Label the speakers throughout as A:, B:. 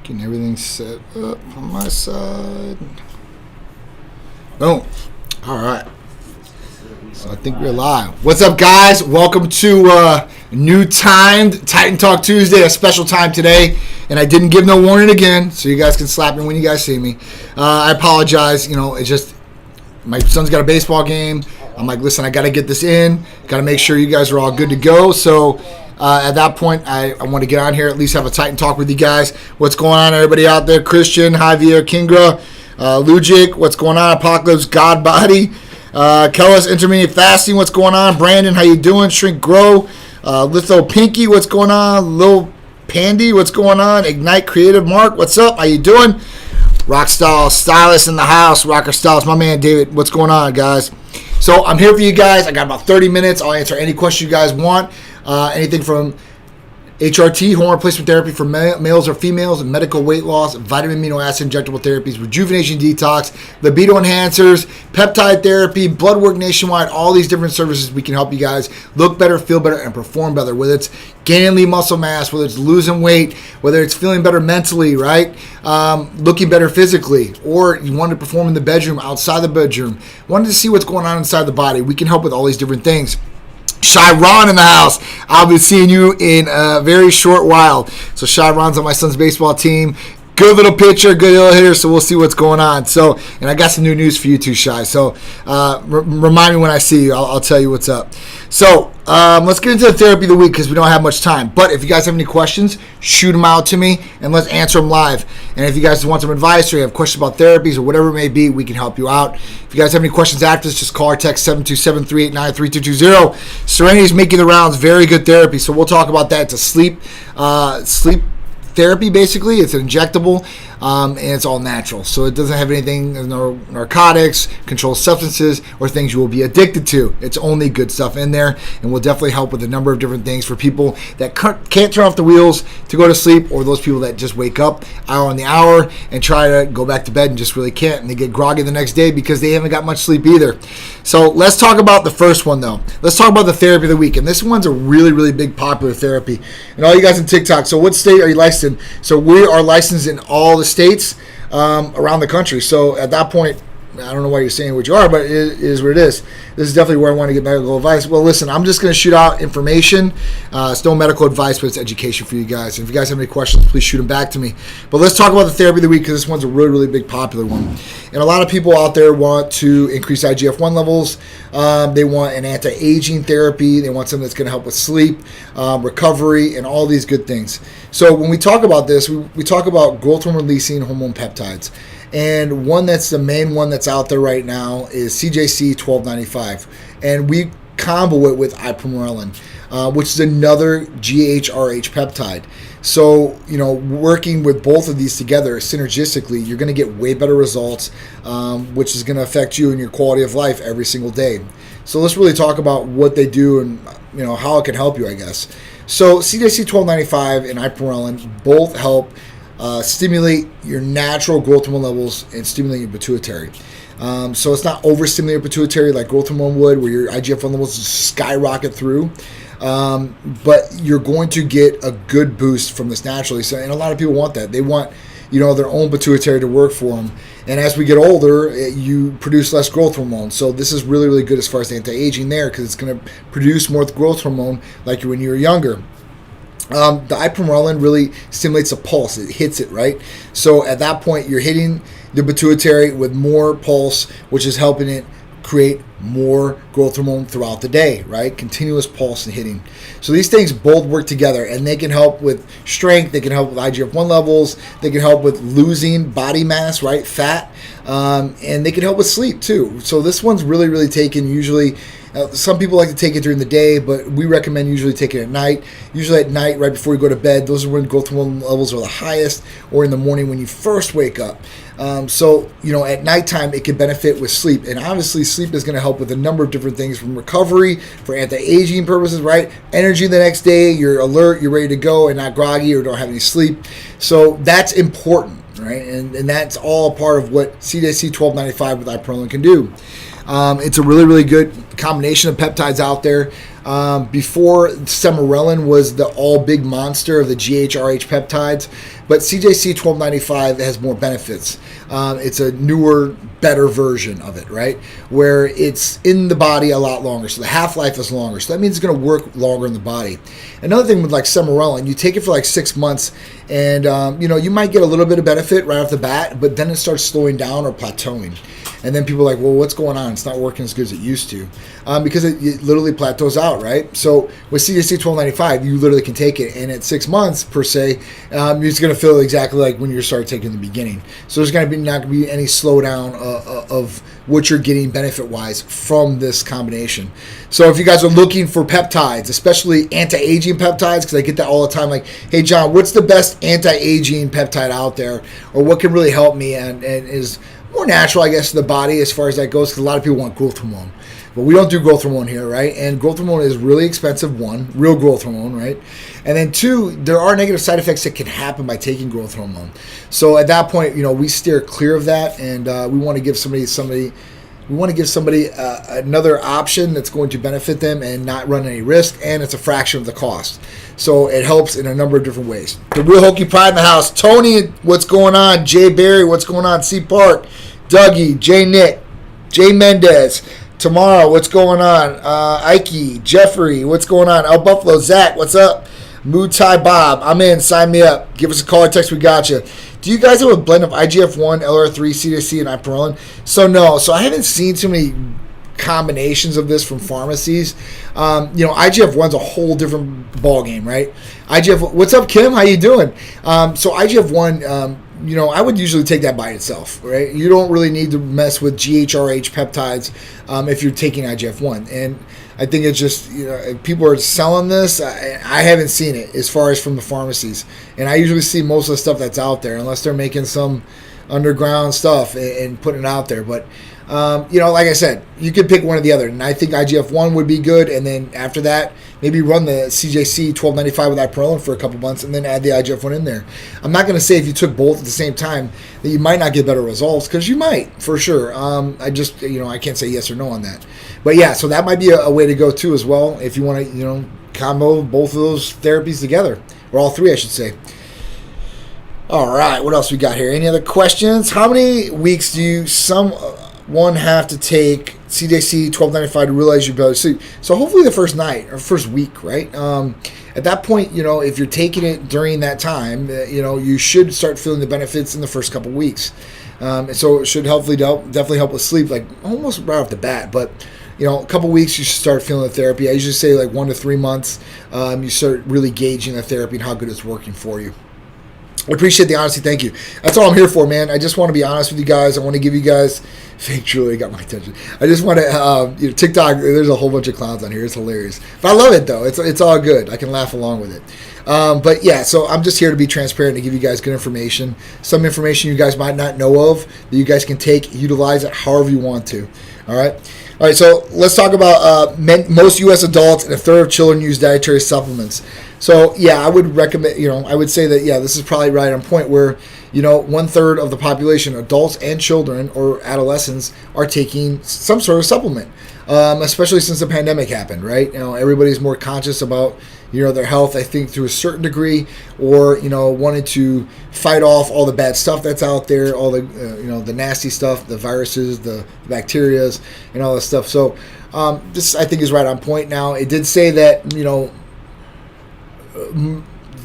A: Getting everything set up on my side. Boom. All right. So I think we're live. What's up, guys? Welcome to new timed Titan Talk Tuesday, a special time today. And I didn't give no warning again, so you guys can slap me when you guys see me. I apologize. You know, it's just my son's got a baseball game. I'm like, listen, I got to get this in. Got to make sure you guys are all good to go. So at that point, I want to get on here, at least have a Titan Talk with you guys. What's going on, everybody out there? Christian, Javier, Kingra, Lujic, what's going on? Apocalypse, Godbody, Kellis, Intermediate Fasting, what's going on? Brandon, how you doing? Shrink Grow, Litho Pinky, what's going on? Lil Pandy, what's going on? Ignite Creative, Mark, what's up? How you doing? Rock Stylist in the house, Rocker Stylist, my man David, what's going on, guys? So I'm here for you guys. I got about 30 minutes. I'll answer any question you guys want. Anything from HRT, hormone replacement therapy for males or females, medical weight loss, vitamin amino acid injectable therapies, rejuvenation detox, libido enhancers, peptide therapy, blood work nationwide, all these different services we can help you guys look better, feel better, and perform better. Whether it's gaining lean muscle mass, whether it's losing weight, whether it's feeling better mentally, right? Looking better physically, or you want to perform in the bedroom, outside the bedroom, wanted to see what's going on inside the body. We can help with all these different things. Shy Ron in the house. I'll be seeing you in a very short while. So Shy Ron's on my son's baseball team. Good little pitcher, good little hitter, so we'll see what's going on. So, and I got some new news for you too, Shy. So remind me when I see you. I'll tell you what's up. So let's get into the therapy of the week because we don't have much time. But if you guys have any questions, shoot them out to me and let's answer them live. And if you guys want some advice or you have questions about therapies or whatever it may be, we can help you out. If you guys have any questions after this, just call or text 727-389-3220. Serenity's making the rounds. Very good therapy. So we'll talk about that. It's a sleep therapy, basically. It's an injectable, and it's all natural. So it doesn't have anything, no narcotics, controlled substances, or things you will be addicted to. It's only good stuff in there, and will definitely help with a number of different things for people that can't turn off the wheels to go to sleep, or those people that just wake up hour on the hour and try to go back to bed and just really can't, and they get groggy the next day because they haven't got much sleep either. So let's talk about the first one, though. Let's talk about the therapy of the week, and this one's a really, really big popular therapy. And all you guys in TikTok, so what state are you licensed in? So we are licensed in all the states around the country. So at that point, I don't know why you're saying what you are, but it is what it is. This is definitely where I want to get medical advice. Well, listen, I'm just going to shoot out information. It's no medical advice, but it's education for you guys. And if you guys have any questions, please shoot them back to me. But let's talk about the therapy of the week because this one's a really, really big popular one. And a lot of people out there want to increase IGF-1 levels. They want an anti-aging therapy. They want something that's going to help with sleep, recovery, and all these good things. So when we talk about this, we talk about growth hormone-releasing hormone peptides. And one that's the main one that's out there right now is CJC 1295. And we combo it with Ipamorelin, which is another GHRH peptide. So, you know, working with both of these together synergistically, you're going to get way better results, which is going to affect you and your quality of life every single day. So let's really talk about what they do and, you know, how it can help you, I guess. So CJC 1295 and Ipamorelin both help stimulate your natural growth hormone levels and stimulate your pituitary. So it's not overstimulating your pituitary like growth hormone would, where your IGF-1 levels just skyrocket through. But you're going to get a good boost from this naturally. So, and a lot of people want that. They want, you know, their own pituitary to work for them. And as we get older, you produce less growth hormone. So this is really, really good as far as anti-aging there because it's going to produce more growth hormone like when you were younger. The Ipamorelin really stimulates the pulse. It hits it, right? So at that point, you're hitting the pituitary with more pulse, which is helping it create more growth hormone throughout the day, right? Continuous pulse and hitting. So these things both work together, and they can help with strength. They can help with IGF-1 levels. They can help with losing body mass, right? Fat. And they can help with sleep, too. So this one's really, really taken usually. Some people like to take it during the day, but we recommend usually taking it at night. Usually at night, right before you go to bed. Those are when growth hormone levels are the highest, or in the morning when you first wake up. So, you know, at nighttime, it can benefit with sleep. And obviously, sleep is going to help with a number of different things, from recovery, for anti-aging purposes, right? Energy the next day, you're alert, you're ready to go, and not groggy or don't have any sleep. So that's important, right? And that's all a part of what CJC 1295 with Ipamorelin can do. It's a really, really good combination of peptides out there. Before, Ipamorelin was the all big monster of the GHRH peptides, but CJC 1295 has more benefits. It's a newer, better version of it, right? Where it's in the body a lot longer, so the half-life is longer. So that means it's going to work longer in the body. Another thing with like Ipamorelin, you take it for like 6 months, and you might get a little bit of benefit right off the bat, but then it starts slowing down or plateauing. And then people are like, well, what's going on? It's not working as good as it used to. Because it literally plateaus out, right? So with CJC 1295, you literally can take it. And at 6 months, per se, it's going to feel exactly like when you started taking in the beginning. So there's not going to be any slowdown of what you're getting benefit-wise from this combination. So if you guys are looking for peptides, especially anti-aging peptides, because I get that all the time, like, hey, John, what's the best anti-aging peptide out there? Or what can really help me and is more natural, I guess, to the body as far as that goes, because a lot of people want growth hormone. But we don't do growth hormone here, right? And growth hormone is really expensive, one, real growth hormone, right? And then two, there are negative side effects that can happen by taking growth hormone. So at that point, we steer clear of that, and we want to give somebody another option that's going to benefit them and not run any risk, and it's a fraction of the cost. So it helps in a number of different ways. The Real Hokey Pride in the house. Tony, what's going on? Jay Barry, what's going on? C Park, Dougie, Jay Nick, Jay Mendez. Tomorrow, what's going on? Ike, Jeffrey, what's going on? El Buffalo, Zach, what's up? Mood Thai Bob, I'm in. Sign me up. Give us a call or text. We got you. Do you guys have a blend of IGF-1, LR3, CJC, and Ipamorelin? So no. So I haven't seen too many combinations of this from pharmacies. IGF-1's a whole different ballgame, right? What's up, Kim? How you doing? So IGF-1, I would usually take that by itself, right? You don't really need to mess with GHRH peptides if you're taking IGF-1. And I think it's just, people are selling this. I haven't seen it as far as from the pharmacies. And I usually see most of the stuff that's out there, unless they're making some underground stuff and putting it out there. But, like I said, you could pick one or the other. And I think IGF-1 would be good. And then after that, maybe run the CJC 1295 with Ipamorelin for a couple months and then add the IGF-1 in there. I'm not going to say if you took both at the same time that you might not get better results, because you might, for sure. I can't say yes or no on that. But yeah, so that might be a way to go too as well if you want to, combo both of those therapies together. Or all three, I should say. All right, what else we got here? Any other questions? How many weeks do someone have to take CJC 1295 to realize your ability to sleep? So hopefully the first night or first week, right? At that point, if you're taking it during that time, you should start feeling the benefits in the first couple weeks. So it should definitely help with sleep, like almost right off the bat. But a couple weeks, you should start feeling the therapy. I usually say like 1 to 3 months, you start really gauging the therapy and how good it's working for you. I appreciate the honesty. Thank you. That's all I'm here for, man. I just want to be honest with you guys. I want to give you guys. Fake Julie got my attention. I just want to, TikTok. There's a whole bunch of clowns on here. It's hilarious. But I love it though. It's all good. I can laugh along with it. But yeah, so I'm just here to be transparent and give you guys good information. Some information you guys might not know of that you guys can utilize it however you want to. All right. So let's talk about most U.S. adults and a third of children use dietary supplements. So yeah, I would recommend, I would say that, yeah, this is probably right on point where, 1/3 of the population, adults and children or adolescents, are taking some sort of supplement, especially since the pandemic happened, right? Everybody's more conscious about, their health, I think, to a certain degree, or, wanted to fight off all the bad stuff that's out there, all the, the nasty stuff, the viruses, the bacterias, and all that stuff. So this, I think, is right on point. Now, it did say that,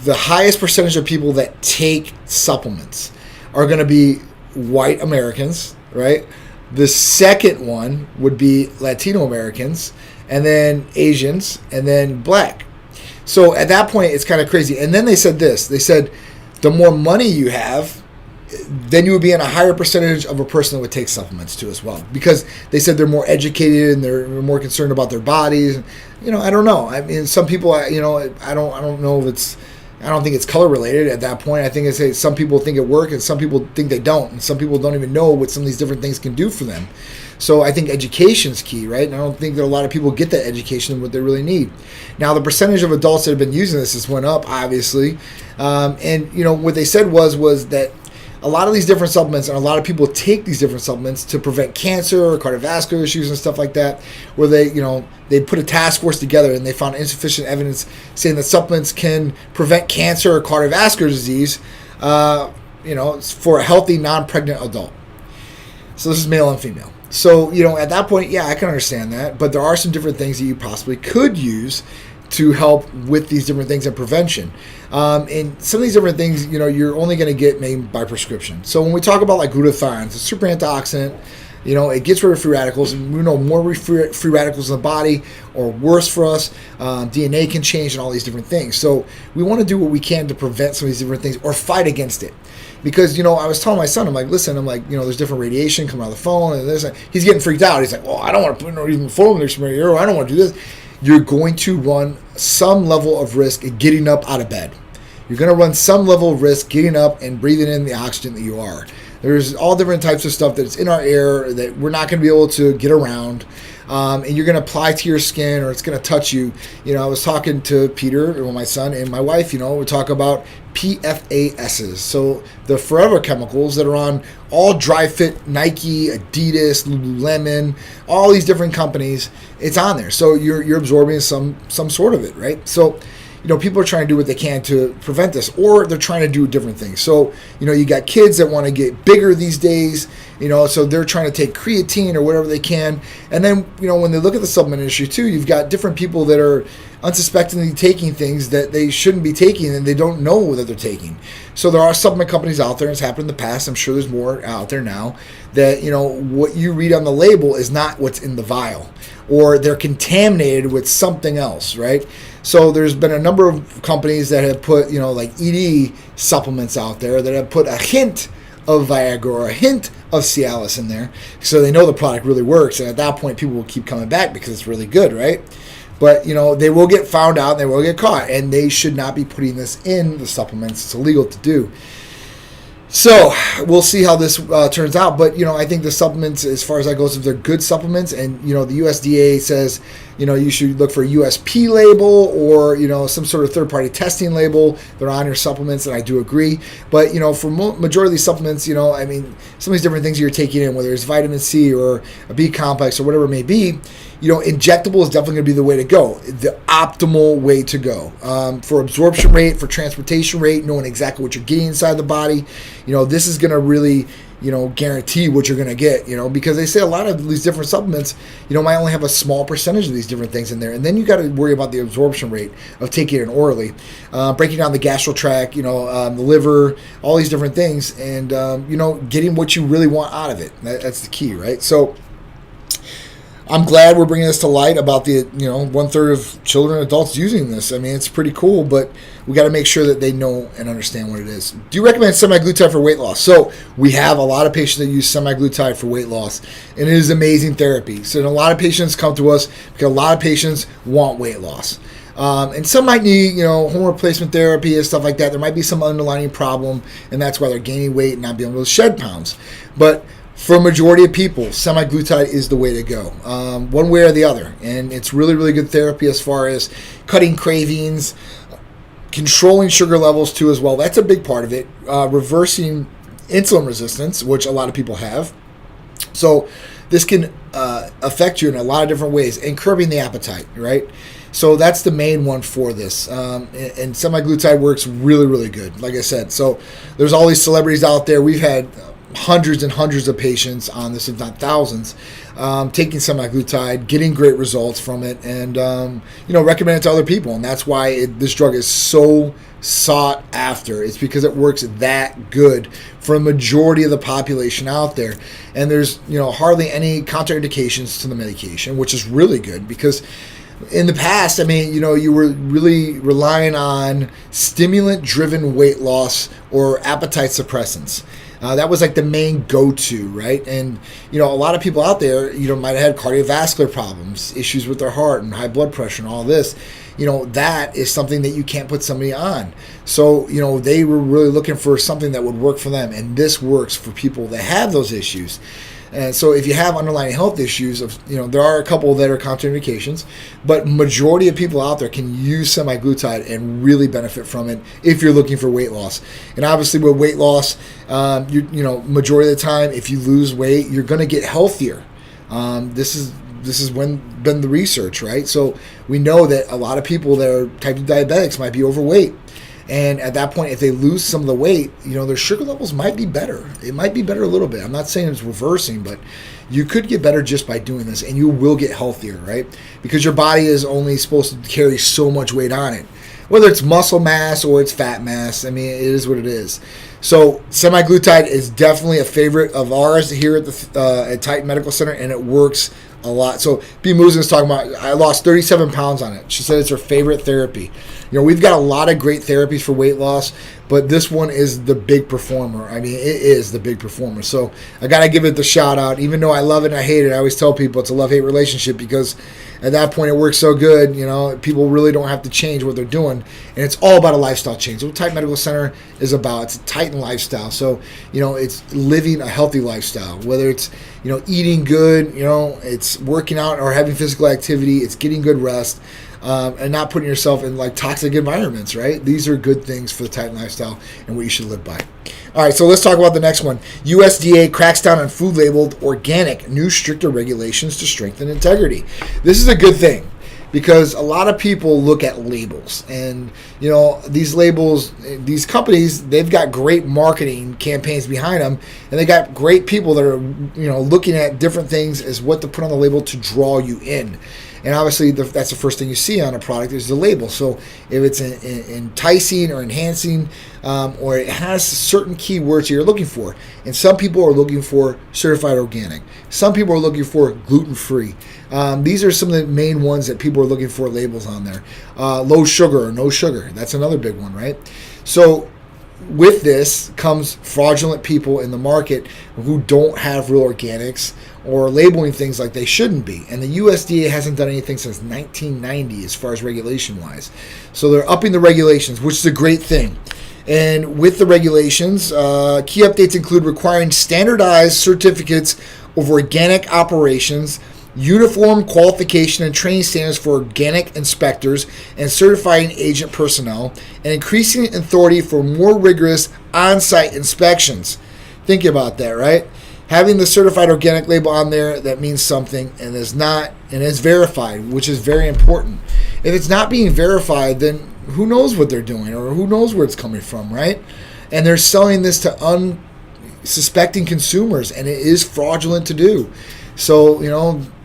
A: the highest percentage of people that take supplements are going to be white Americans, right? The second one would be Latino Americans, and then Asians, and then black. So at that point, it's kind of crazy. And then they said this. They said the more money you have, then you would be in a higher percentage of a person that would take supplements too as well. Because they said they're more educated and they're more concerned about their bodies. I don't know. I mean, some people, I don't know if it's, I don't think it's color related at that point. I think it's some people think it works and some people think they don't. And some people don't even know what some of these different things can do for them. So I think education's key, right? And I don't think that a lot of people get that education and what they really need. Now, the percentage of adults that have been using this has went up, obviously. And what they said was that a lot of these different supplements, and a lot of people take these different supplements to prevent cancer or cardiovascular issues and stuff like that, where they put a task force together and they found insufficient evidence saying that supplements can prevent cancer or cardiovascular disease, for a healthy, non-pregnant adult. So this is male and female. So, at that point, yeah, I can understand that, but there are some different things that you possibly could use to help with these different things and prevention. And some of these different things, you're only going to get made by prescription. So when we talk about like glutathione, it's a super antioxidant. It gets rid of free radicals, and we know more free radicals in the body or worse for us. DNA can change and all these different things. So we want to do what we can to prevent some of these different things or fight against it. Because, I was telling my son, I'm like, listen, there's different radiation coming out of the phone, and he's getting freaked out. He's like, well, I don't want to put even phone next to my ear, I don't want to do this. You're going to run some level of risk at getting up out of bed. You're going to run some level of risk getting up and breathing in the oxygen that you are. There's all different types of stuff that's in our air that we're not going to be able to get around. And you're going to apply to your skin, or it's going to touch you. I was talking to Peter, my son, and my wife, we talk about PFASs. So the forever chemicals that are on all dry fit, Nike, Adidas, Lululemon, all these different companies, it's on there. So you're absorbing some sort of it, right? So, people are trying to do what they can to prevent this, or they're trying to do different things. So, you got kids that want to get bigger these days, so they're trying to take creatine or whatever they can. And then, when they look at the supplement industry too, you've got different people that are unsuspectingly taking things that they shouldn't be taking, and they don't know that they're taking. So there are supplement companies out there, and it's happened in the past, I'm sure there's more out there now, that, what you read on the label is not what's in the vial, or they're contaminated with something else, right? So there's been a number of companies that have put, like ED supplements out there that have put a hint of Viagra or a hint of Cialis in there, so they know the product really works, and at that point people will keep coming back because it's really good, right? But, they will get found out and they will get caught, and they should not be putting this in the supplements. It's illegal to do. So we'll see how this turns out. But, I think the supplements, as far as that goes, if they're good supplements, and, the USDA says, you should look for a USP label or, some sort of third-party testing label. They're on your supplements, and I do agree. But, for majority of these supplements, some of these different things you're taking in, whether it's vitamin C or a B complex or whatever it may be, injectable is definitely going to be the way to go, the optimal way to go. For absorption rate, for transportation rate, knowing exactly what you're getting inside the body, this is going to really, guarantee what you're going to get, because they say a lot of these different supplements, might only have a small percentage of these different things in there. And then you got to worry about the absorption rate of taking it orally, breaking down the gastro tract, the liver, all these different things, and, getting what you really want out of it. That's the key, right? So I'm glad we're bringing this to light about the, 1/3 of children and adults using this. I mean, it's pretty cool, but we got to make sure that they know and understand what it is. Do you recommend semaglutide for weight loss? So we have a lot of patients that use semaglutide for weight loss, and it is amazing therapy. So a lot of patients come to us because a lot of patients want weight loss. And some might need, hormone replacement therapy and stuff like that. There might be some underlying problem, and that's why they're gaining weight and not being able to shed pounds. But for a majority of people, semaglutide is the way to go, one way or the other. And it's really, really good therapy as far as cutting cravings, controlling sugar levels too as well. That's a big part of it. Reversing insulin resistance, which a lot of people have. So this can affect you in a lot of different ways, and curbing the appetite, right? So that's the main one for this. And semaglutide works really, really good, like I said. So there's all these celebrities out there. We've had hundreds and hundreds of patients on this, if not thousands, taking semaglutide, getting great results from it, and recommend it to other people. And that's why this drug is so sought after. It's because it works that good for a majority of the population out there. And there's hardly any contraindications to the medication, which is really good, because in the past, you were really relying on stimulant-driven weight loss or appetite suppressants. That was like the main go-to, right? And, a lot of people out there, might have had cardiovascular problems, issues with their heart and high blood pressure and all this. That is something that you can't put somebody on. So, they were really looking for something that would work for them. And this works for people that have those issues. And so if you have underlying health issues, there are a couple that are contraindications, but majority of people out there can use semaglutide and really benefit from it if you're looking for weight loss. And obviously with weight loss, majority of the time, if you lose weight, you're going to get healthier. This has been the research, right? So we know that a lot of people that are type 2 diabetics might be overweight. And at that point, if they lose some of the weight, their sugar levels might be better. It might be better a little bit. I'm not saying it's reversing, but you could get better just by doing this, and you will get healthier, right? Because your body is only supposed to carry so much weight on it. Whether it's muscle mass or it's fat mass, it is what it is. So semaglutide is definitely a favorite of ours here at Titan Medical Center, and it works a lot. So B. Musin is talking about, I lost 37 pounds on it. She said it's her favorite therapy. We've got a lot of great therapies for weight loss, but this one is the big performer. It is the big performer. So I got to give it the shout out. Even though I love it and I hate it, I always tell people it's a love-hate relationship, because at that point it works so good, people really don't have to change what they're doing. And it's all about a lifestyle change. What Titan Medical Center is about, it's a Titan lifestyle. So, it's living a healthy lifestyle, whether it's, eating good, it's working out or having physical activity, it's getting good rest. And not putting yourself in toxic environments, right? These are good things for the Titan lifestyle and what you should live by. All right, so let's talk about the next one. USDA cracks down on food labeled organic, new stricter regulations to strengthen integrity. This is a good thing, because a lot of people look at labels, and these labels, these companies, they've got great marketing campaigns behind them, and they got great people that are looking at different things as what to put on the label to draw you in. And obviously, that's the first thing you see on a product is the label. So if it's enticing or enhancing, or it has certain keywords you're looking for. And some people are looking for certified organic. Some people are looking for gluten-free. These are some of the main ones that people are looking for labels on there. Low sugar or no sugar. That's another big one, right? So with this comes fraudulent people in the market who don't have real organics or labeling things like they shouldn't be. And the USDA hasn't done anything since 1990 as far as regulation-wise. So they're upping the regulations, which is a great thing. And with the regulations, key updates include requiring standardized certificates of organic operations, uniform qualification and training standards for organic inspectors and certifying agent personnel, and increasing authority for more rigorous on-site inspections. Think about that, right? Having the certified organic label on there, that means something, and is verified, which is very important. If it's not being verified, then who knows what they're doing, or who knows where it's coming from, right? And they're selling this to unsuspecting consumers, and it is fraudulent to do. So,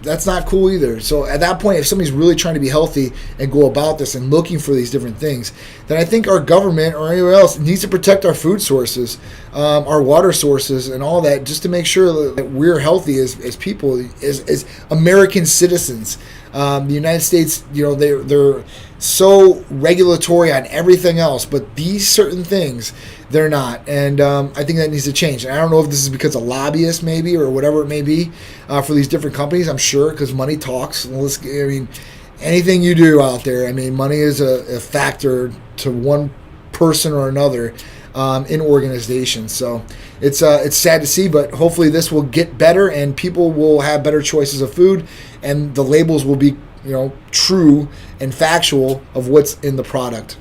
A: that's not cool either. So at that point, if somebody's really trying to be healthy and go about this and looking for these different things, then I think our government or anyone else needs to protect our food sources, our water sources, and all that, just to make sure that we're healthy as people, as American citizens. The United States, they're so regulatory on everything else, but these certain things, they're not. And I think that needs to change. And I don't know if this is because of lobbyists maybe or whatever it may be for these different companies. I'm sure, because money talks. Anything you do out there, money is a factor to one person or another in organizations. So it's sad to see, but hopefully this will get better and people will have better choices of food, and the labels will be true and factual of what's in the product.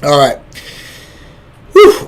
A: All right.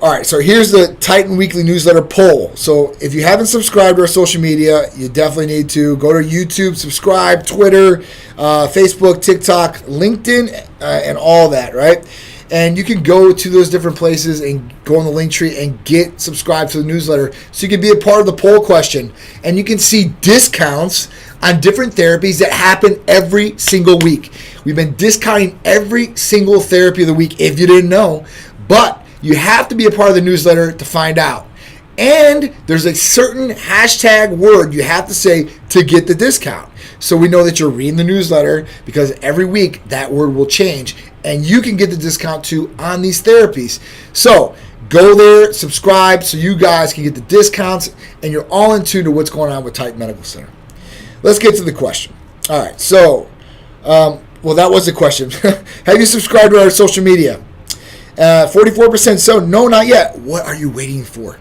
A: All right, so here's the Titan Weekly Newsletter poll. So if you haven't subscribed to our social media, you definitely need to go to YouTube, subscribe, Twitter, Facebook, TikTok, LinkedIn, and all that, right? And you can go to those different places and go on the link tree and get subscribed to the newsletter so you can be a part of the poll question. And you can see discounts on different therapies that happen every single week. We've been discounting every single therapy of the week, if you didn't know. But you have to be a part of the newsletter to find out. And there's a certain hashtag word you have to say to get the discount. So we know that you're reading the newsletter, because every week that word will change. And you can get the discount too on these therapies. So go there, subscribe, so you guys can get the discounts and you're all in tune to what's going on with Titan Medical Center. Let's get to the question. All right, so, that was the question. Have you subscribed to our social media? 44% so, no, not yet. What are you waiting for?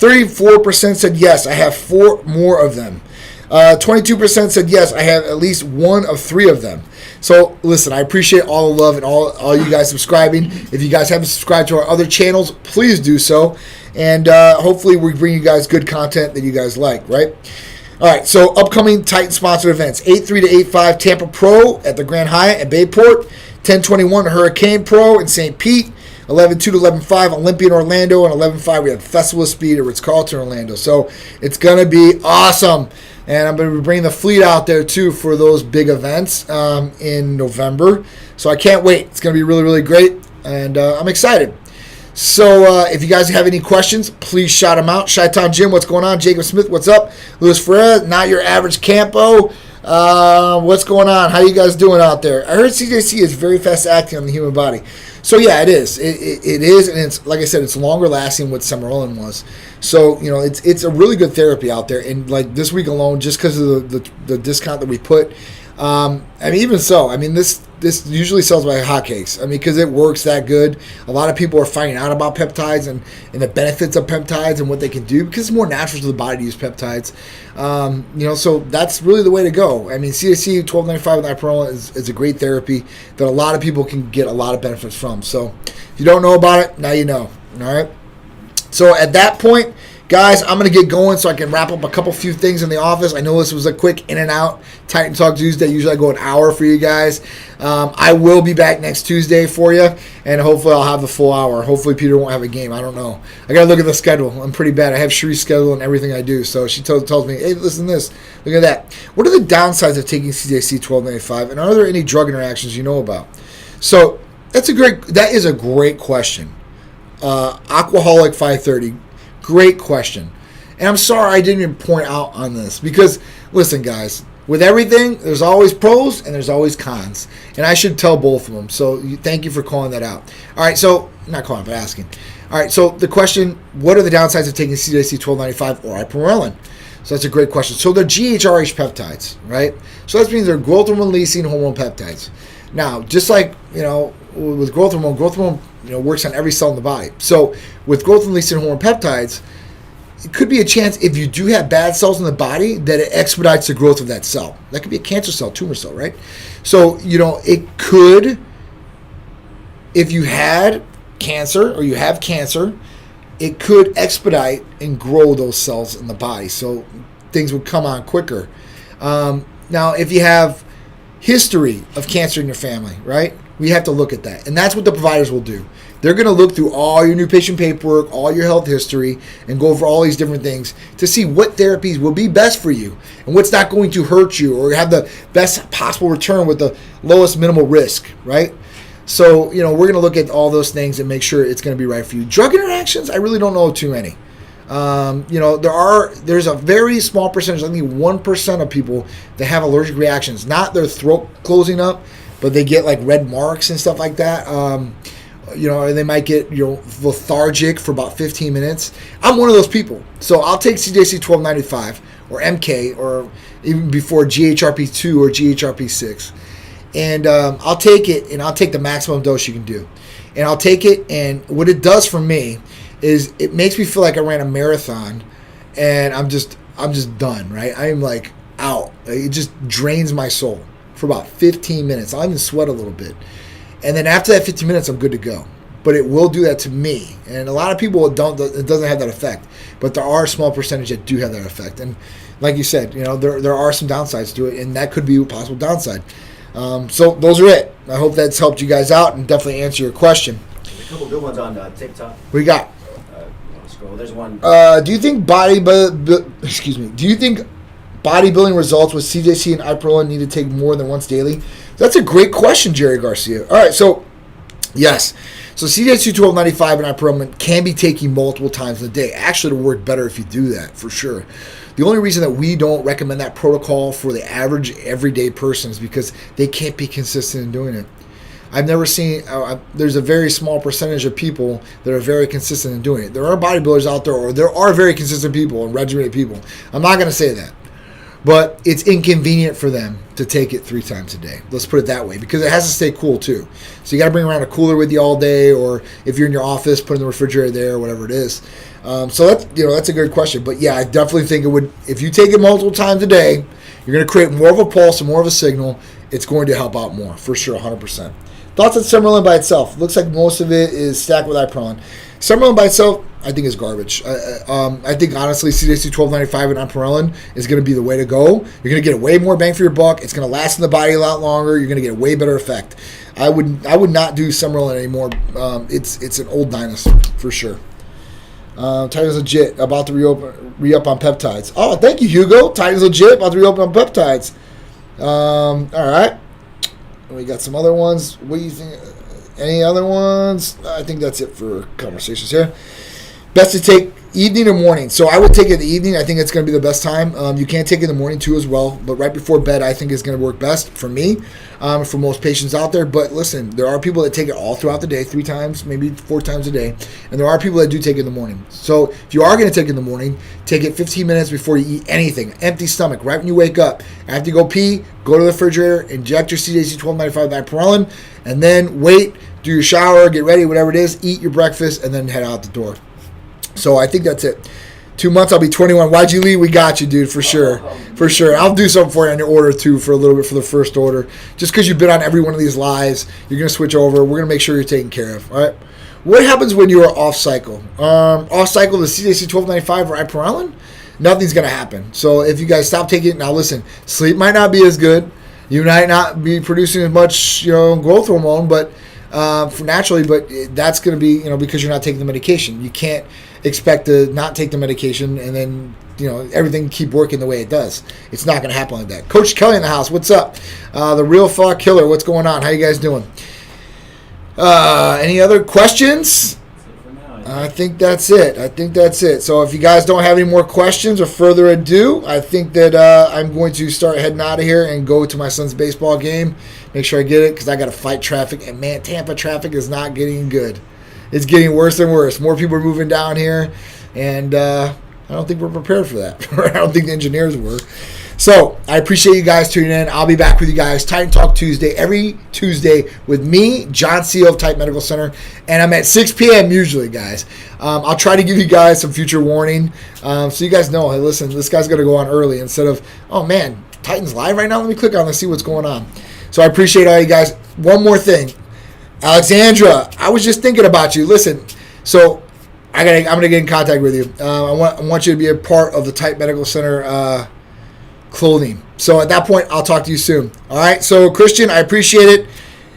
A: 34% said yes, I have 4 more of them. 22% said yes, I have at least 1 of 3 of them. So listen, I appreciate all the love and all you guys subscribing. If you guys haven't subscribed to our other channels, please do so. And hopefully we bring you guys good content that you guys like, right? All right, so upcoming Titan sponsored events. 8-3 to 8-5 Tampa Pro at the Grand Hyatt at Bayport. 10-21 Hurricane Pro in St. Pete. 11-2 to 11-5 Olympia in Orlando. And 11-5 we have Festival of Speed at Ritz-carlton Orlando. So it's going to be awesome. And I'm going to be bringing the fleet out there, too, for those big events in November. So I can't wait. It's going to be really, really great. And I'm excited. So if you guys have any questions, please shout them out. Chi-Town Jim, what's going on? Jacob Smith, what's up? Luis Ferreira, not your average Campo. What's going on? How you guys doing out there? I heard CJC is very fast acting on the human body. So yeah, it is. It is, and it's like I said, it's longer lasting what Ipamorelin was. So it's a really good therapy out there. And like this week alone, just because of the discount that we put, even so, this usually sells by hotcakes. because it works that good. A lot of people are finding out about peptides and the benefits of peptides and what they can do because it's more natural to the body to use peptides. So that's really the way to go. CJC 1295 with Ipamorelin is a great therapy that a lot of people can get a lot of benefits from. So if you don't know about it, now you know. All right. So at that point, guys, I'm going to get going so I can wrap up a few things in the office. I know this was a quick in and out Titan Talk Tuesday. Usually I go an hour for you guys. I will be back next Tuesday for you, and hopefully I'll have the full hour. Hopefully Peter won't have a game. I don't know. I got to look at the schedule. I'm pretty bad. I have Cherie's schedule and everything I do. So she tells me, hey, listen to this. Look at that. What are the downsides of taking CJC 1295, and are there any drug interactions you know about? So that is a great question. Aquaholic 530. Great question. And I'm sorry I didn't even point out on this because, listen, guys, with everything, there's always pros and there's always cons. And I should tell both of them. So thank you for calling that out. All right, so, not calling, but asking. All right, so the question, what are the downsides of taking CJC 1295 or Ipamorelin? So that's a great question. So they're GHRH peptides, right? So that means they're growth-releasing hormone peptides. Now, just like, with growth hormone, works on every cell in the body. So with growth-releasing hormone peptides, it could be a chance if you do have bad cells in the body that it expedites the growth of that cell. That could be a cancer cell, tumor cell, right? So, it could, if you had cancer or you have cancer, it could expedite and grow those cells in the body. So things would come on quicker. Now, if you have history of cancer in your family, right? We have to look at that. And that's what the providers will do. They're going to look through all your new patient paperwork, all your health history, and go over all these different things to see what therapies will be best for you and what's not going to hurt you or have the best possible return with the lowest minimal risk, right? So, we're going to look at all those things and make sure it's going to be right for you. Drug interactions, I really don't know too many. There's a very small percentage, I think 1% of people that have allergic reactions, not their throat closing up, but they get like red marks and stuff like that. Or they might get lethargic for about 15 minutes. I'm one of those people. So I'll take CJC 1295 or MK or even before GHRP2 or GHRP6. And I'll take it and I'll take the maximum dose you can do. And I'll take it, and what it does for me is it makes me feel like I ran a marathon and I'm just done, right? I am like out. It just drains my soul for about 15 minutes. I'll even sweat a little bit. And then after that 15 minutes, I'm good to go. But it will do that to me. And a lot of people it doesn't have that effect. But there are a small percentage that do have that effect. And like you said, there are some downsides to it, and that could be a possible downside. So those are it. I hope that's helped you guys out and definitely answer your question.
B: There's a couple good ones on TikTok.
A: What you got?
B: Scroll. There's one.
A: Do you think bodybuilding results with CJC and Ipamorelin need to take more than once daily? That's a great question, Jerry Garcia. All right, so yes. So CJC 1295 and Ipamorelin can be taken multiple times in a day. Actually, it'll work better if you do that, for sure. The only reason that we don't recommend that protocol for the average everyday person is because they can't be consistent in doing it. I've never seen, there's a very small percentage of people that are very consistent in doing it. There are bodybuilders out there, or there are very consistent people and regimented people. I'm not going to say that. but it's inconvenient for them to take it 3 times a day. Let's put it that way, because it has to stay cool too. So you got to bring around a cooler with you all day, or if you're in your office, put it in the refrigerator there, or whatever it is. So that's a good question. But yeah, I definitely think it would. If you take it multiple times a day, you're going to create more of a pulse and more of a signal. It's going to help out more for sure, 100%. Thoughts on Summerlin by itself? Looks like most of it is stacked with Ipamorelin. Summerlin by itself, I think is garbage. I think honestly, CJC 1295 and Ipamorelin is going to be the way to go. You're going to get way more bang for your buck. It's going to last in the body a lot longer. You're going to get a way better effect. I would not do Summerlin anymore. It's an old dinosaur for sure. Title's legit. About to re-up on peptides. Oh, thank you, Hugo. Title's legit. About to re-up on peptides. All right. We got some other ones. What do you think? Any other ones? I think that's it for conversations here. Best to take evening or morning. So I would take it in the evening. I think it's going to be the best time. You can take it in the morning too as well. But right before bed, I think is going to work best for me, for most patients out there. But listen, there are people that take it all throughout the day, 3 times, maybe 4 times a day. And there are people that do take it in the morning. So if you are going to take it in the morning, take it 15 minutes before you eat anything. Empty stomach, right when you wake up. After you go pee, go to the refrigerator, inject your CJC 1295 Ipamorelin, and then wait, do your shower, get ready, whatever it is, eat your breakfast, and then head out the door. So I think that's it. 2 months, I'll be 21. Why'd you leave? We got you, dude, for sure. For sure. I'll do something for you on your order, too, for a little bit for the first order. Just because you've been on every one of these lives, you're going to switch over. We're going to make sure you're taken care of, all right? What happens when you are off-cycle? Off-cycle, the CJC 1295 or Ipamorelin? Nothing's going to happen. So if you guys stop taking it, now listen, sleep might not be as good. You might not be producing as much, growth hormone, but naturally, but that's going to be, because you're not taking the medication. You can't expect to not take the medication and then, everything keep working the way it does. It's not going to happen like that. Coach Kelly in the house. What's up? The Real Fuck Killer. What's going on? How you guys doing? Any other questions? I think that's it. So if you guys don't have any more questions or further ado, I think that I'm going to start heading out of here and go to my son's baseball game. Make sure I get it because I got to fight traffic. And, man, Tampa traffic is not getting good. It's getting worse and worse. More people are moving down here, and I don't think we're prepared for that. I don't think the engineers were. So I appreciate you guys tuning in. I'll be back with you guys. Titan Talk Tuesday, every Tuesday with me, John CEO of Titan Medical Center. And I'm at 6 p.m. usually, guys. I'll try to give you guys some future warning. So you guys know, hey, listen, this guy's going to go on early instead of, oh, man, Titan's live right now? Let me click on it and see what's going on. So I appreciate all you guys. One more thing. Alexandra, I was just thinking about you. Listen, so I'm going to get in contact with you. I want you to be a part of the Titan Medical Center clothing. So at that point, I'll talk to you soon. All right. So Christian, I appreciate it.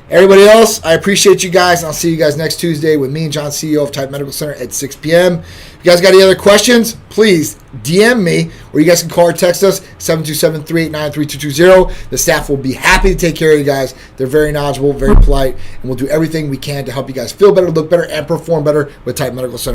A: Everybody else, I appreciate you guys. I'll see you guys next Tuesday with me and John, CEO of Titan Medical Center at 6 p.m. If you guys got any other questions, please DM me, or you guys can call or text us 727-389-3220. The staff will be happy to take care of you guys. They're very knowledgeable, very polite, and we'll do everything we can to help you guys feel better, look better, and perform better with Titan Medical Center.